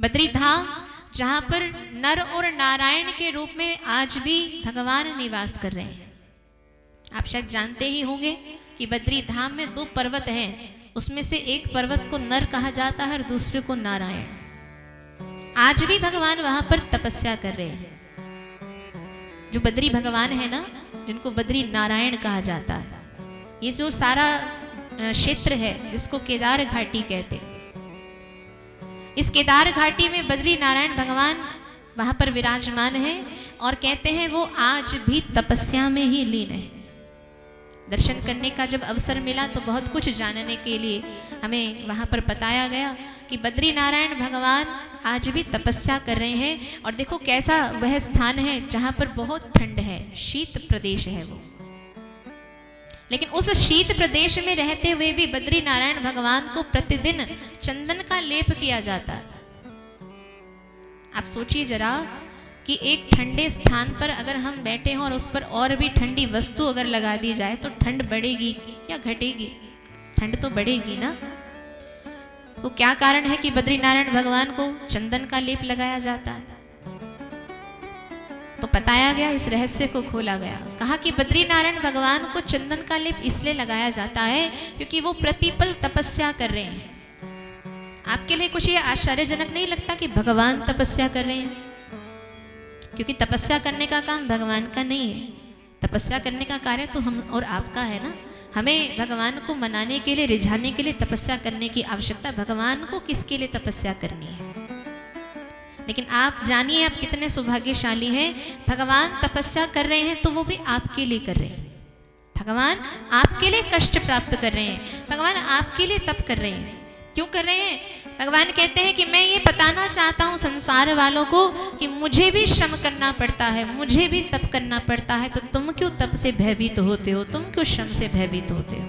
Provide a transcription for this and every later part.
बद्री धाम जहां पर नर और नारायण के रूप में आज भी भगवान निवास कर रहे हैं। आप शायद जानते ही होंगे कि बद्री धाम में 2 पर्वत हैं, उसमें से एक पर्वत को नर कहा जाता है और दूसरे को नारायण। आज भी भगवान वहां पर तपस्या कर रहे हैं। जो बद्री भगवान है ना, जिनको बद्री नारायण कहा जाता है, ये जो सारा क्षेत्र है जिसको केदार घाटी कहते हैं, इस केदार घाटी में बद्री नारायण भगवान वहां पर विराजमान है और कहते हैं वो आज भी तपस्या में ही लीन है। दर्शन करने का जब अवसर मिला तो बहुत कुछ जानने के लिए हमें वहां पर बताया गया कि बद्री नारायण भगवान आज भी तपस्या कर रहे हैं। और देखो कैसा वह स्थान है जहां पर बहुत ठंड है, शीत प्रदेश है वो, लेकिन उस शीत प्रदेश में रहते हुए भी बद्री नारायण भगवान को प्रतिदिन चंदन का लेप किया जाता है। आप सोचिए जरा कि एक ठंडे स्थान पर अगर हम बैठे हों और उस पर और भी ठंडी वस्तु अगर लगा दी जाए तो ठंड बढ़ेगी या घटेगी? ठंड तो बढ़ेगी ना। तो क्या कारण है कि बद्री नारायण भगवान को चंदन का लेप लगाया जाता है? तो बताया गया, इस रहस्य को खोला गया। कहा कि बद्री नारायण भगवान को चंदन का लेप इसलिए लगाया जाता है क्योंकि वो प्रतिपल तपस्या कर रहे हैं। आपके लिए कुछ ये आश्चर्यजनक नहीं लगता कि भगवान तपस्या कर रहे हैं? क्योंकि तपस्या करने का काम भगवान का नहीं है, तपस्या करने का कार्य तो हम और आपका है ना। हमें भगवान को मनाने के लिए, रिझाने के लिए तपस्या करने की आवश्यकता। भगवान को किसके लिए तपस्या करनी है? लेकिन आप जानिए आप कितने सौभाग्यशाली हैं। भगवान तपस्या कर रहे हैं तो वो भी आपके लिए कर रहे हैं। भगवान आपके लिए कष्ट प्राप्त कर रहे हैं, भगवान आपके लिए तप कर रहे हैं। क्यों कर रहे हैं? भगवान कहते हैं कि मैं ये बताना चाहता हूँ संसार वालों को कि मुझे भी श्रम करना पड़ता है, मुझे भी तप करना पड़ता है, तो तुम क्यों तप से भयभीत होते हो, तुम क्यों श्रम से भयभीत होते हो?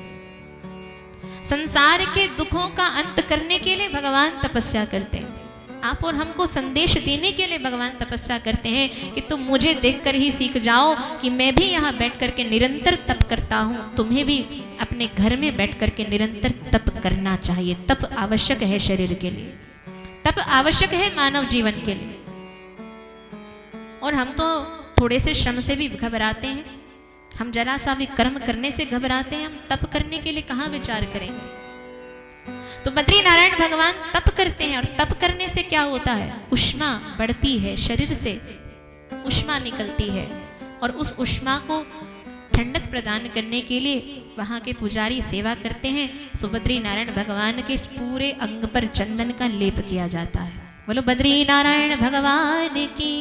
संसार के दुखों का अंत करने के लिए भगवान तपस्या करते हैं। आप और हमको संदेश देने के लिए भगवान तपस्या करते हैं कि तुम मुझे देखकर ही सीख जाओ कि मैं भी यहाँ बैठ करके निरंतर तप करता हूँ। तुम्हें भी अपने घर में बैठ करके निरंतर तप करना चाहिए। तप आवश्यक है शरीर के लिए, तप आवश्यक है मानव जीवन के लिए। और हम तो थोड़े से श्रम से भी घबराते हैं, हम जरा सा भी कर्म करने से घबराते हैं, हम तप करने के लिए कहाँ विचार करेंगे? तो बद्री नारायण भगवान तप करते हैं और तप करने से क्या होता है? उष्मा बढ़ती है, शरीर से उष्मा निकलती है और उस उष्मा को ठंडक प्रदान करने के लिए वहाँ के पुजारी सेवा करते हैं। सो बद्री नारायण भगवान के पूरे अंग पर चंदन का लेप किया जाता है। बोलो बद्री नारायण भगवान की।